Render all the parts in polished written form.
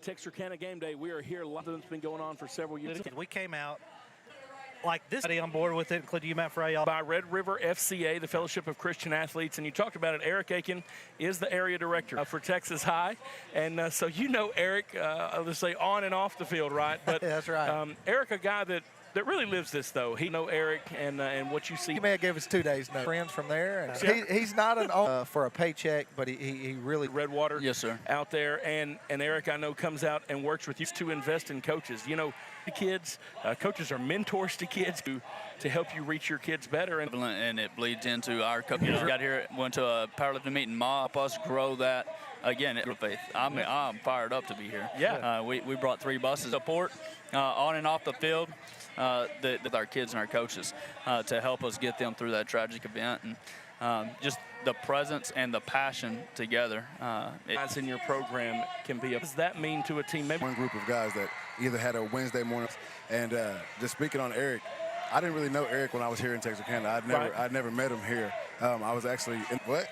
Texarkana Game Day. We are here. A lot of it's been going on for several years. We came out like this on board with it, including you, Matt Frey. By Red River FCA, the Fellowship of Christian Athletes, and you talked about it. Eric Aiken is the area director for Texas High, and so you know Eric, let's say on and off the field, right? But that's right. Eric, a guy that really lives this, though. He know Eric and what you see. He may have given us 2 days no friends from there. And he's not an for a paycheck, but he really Redwater. Yes, sir. Out there, and Eric, I know, comes out and works with you to invest in coaches. You know, the kids, coaches are mentors to kids to help you reach your kids better. And it bleeds into our coach. You know, got here, went to a powerlifting meeting, help us grow that. Again, FCA Faith. I'm fired up to be here. Yeah. We brought 3 buses of support on and off the field. With our kids and our coaches to help us get them through that tragic event, and just the presence and the passion together. Guys in your program can be. What does that mean to a team? Maybe one group of guys that either had a Wednesday morning, and just speaking on Eric, I didn't really know Eric when I was here in Texarkana. I'd never met him here. I was actually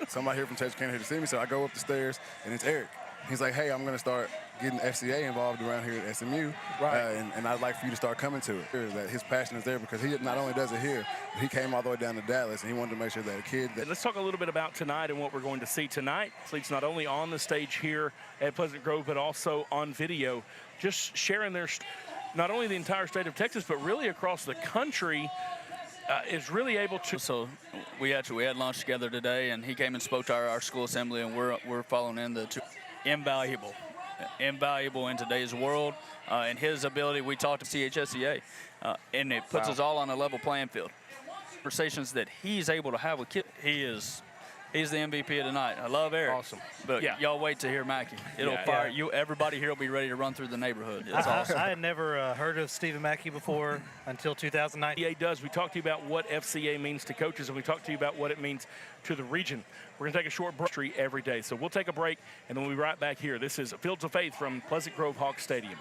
somebody here from Texarkana here to see me, so I go up the stars and it's Eric. He's like, hey, I'm going to start getting FCA involved around here at SMU, and I'd like for you to start coming to it. That his passion is there because he not only does it here, but he came all the way down to Dallas, and he wanted to make sure that a kid. Let's talk a little bit about tonight and what we're going to see tonight. Athletes not only on the stage here at Pleasant Grove, but also on video, just sharing their, not only the entire state of Texas, but really across the country. Is really able to. So we had lunch together today, and he came and spoke to our school assembly, and we're following in the two. Invaluable in today's world, and his ability. We talked to CHSEA, and it puts us all on a level playing field. Conversations that he's able to have with kids. He's the MVP of tonight. I love Eric. Awesome. But y'all wait to hear Mackey. It'll fire you. Everybody here will be ready to run through the neighborhood. It's awesome. I had never heard of Stephen Mackey before until 2009. FCA does. We talked to you about what FCA means to coaches, and we talked to you about what it means to the region. We're going to take a short break every day. So we'll take a break, and then we'll be right back here. This is Fields of Faith from Pleasant Grove Hawk Stadium.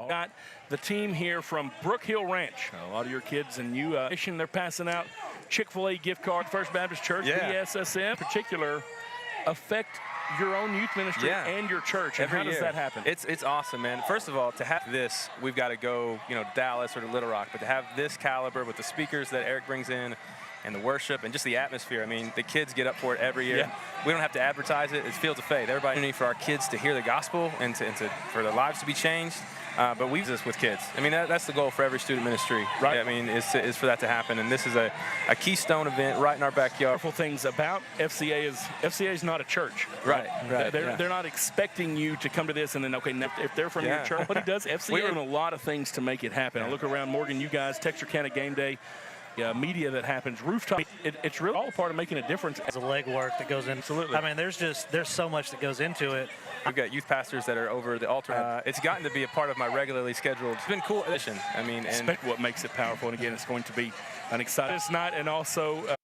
Got the team here from Brook Hill Ranch. A lot of your kids and you, they're passing out Chick-fil-A gift card, First Baptist Church, BSSM, in particular, affect your own youth ministry and your church. And how does that happen? It's awesome, man. First of all, to have this, we've got to go, Dallas or to Little Rock, but to have this caliber with the speakers that Eric brings in, and the worship and just the atmosphere. I mean, the kids get up for it every year. We don't have to advertise it. It's Fields of Faith. Everybody need for our kids to hear the gospel and for their lives to be changed. But we do this with kids. I mean, that's the goal for every student ministry, right? I mean, is for that to happen. And this is a keystone event right in our backyard. Wonderful things about FCA is not a church. Right. They're not expecting you to come to this and then, okay, if they're from your church, what he does, FCA is doing a lot of things to make it happen. I look around, Morgan, you guys, Texarkana Game Day, media that happens, rooftop. It's really all a part of making a difference. There's a legwork that goes in. Absolutely. I mean, there's so much that goes into it. We've got youth pastors that are over the altar. It's gotten to be a part of my regularly scheduled. It's been cool. I mean, and what makes it powerful. And again, it's going to be an exciting night, and also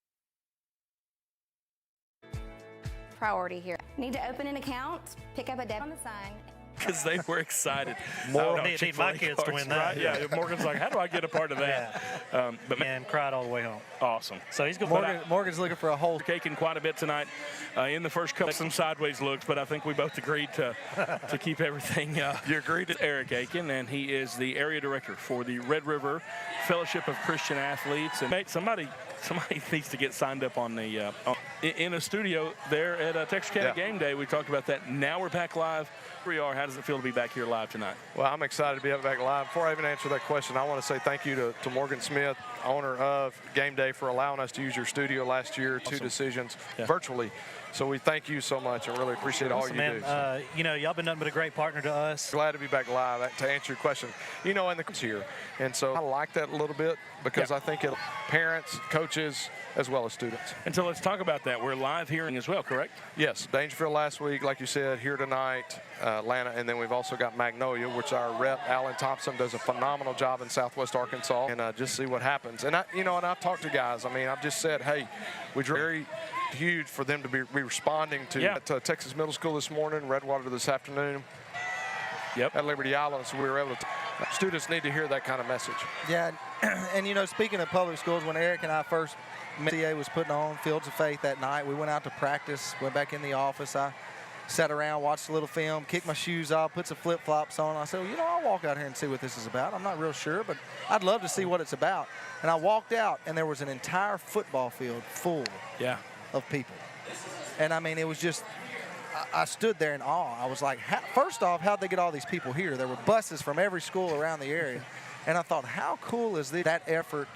priority here. Need to open an account, pick up a debit on the sign. Because they were excited. Need my kids to win that. Right? Yeah, Morgan's like, how do I get a part of that? And cried all the way home. Awesome. So he's going. Morgan's looking for a hole. Caking quite a bit tonight in the first couple. Some sideways looks, but I think we both agreed to keep everything. You agreed to Eric Aiken, and he is the area director for the Red River Fellowship of Christian Athletes. And somebody needs to get signed up on the in a studio there at Texarkana Game Day. We talked about that. Now we're back live. Here we are. How does it feel to be back here live tonight? Well, I'm excited to be back live. Before I even answer that question, I want to say thank you to Morgan Smith, owner of Game Day, for allowing us to use your studio last year. Awesome. 2 decisions virtually. So we thank you so much and really appreciate all you Man, do. So. you know, y'all been nothing but a great partner to us. Glad to be back live to answer your question. You know, and the here. And so I like that a little bit because I think it parents, coaches, as well as students. And so let's talk about that. We're live hearing as well, correct? Yes, Dangerfield last week, like you said, here tonight, Atlanta, and then we've also got Magnolia, which our rep, Alan Thompson, does a phenomenal job in Southwest Arkansas, and just see what happens. And, and I've talked to guys. I mean, I've just said, hey, we're very huge for them to be responding to Texas Middle School this morning, Redwater this afternoon. Yep. At Liberty Island, so we were able to. Students need to hear that kind of message. Yeah, and you know, speaking of public schools, when Eric and I first met, FCA was putting on Fields of Faith that night. We went out to practice, went back in the office. I sat around, watched a little film, kicked my shoes off, put some flip-flops on. I said, well, you know, I'll walk out here and see what this is about. I'm not real sure, but I'd love to see what it's about. And I walked out, and there was an entire football field full of people. And, I mean, it was just – I stood there in awe. I was like, first off, how'd they get all these people here? There were buses from every school around the area. And I thought, how cool is that effort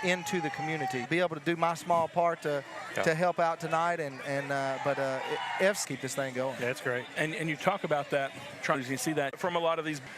into the community? Be able to do my small part to help out tonight, but F's keep this thing going. Yeah, it's great. And you talk about that, you see that from a lot of these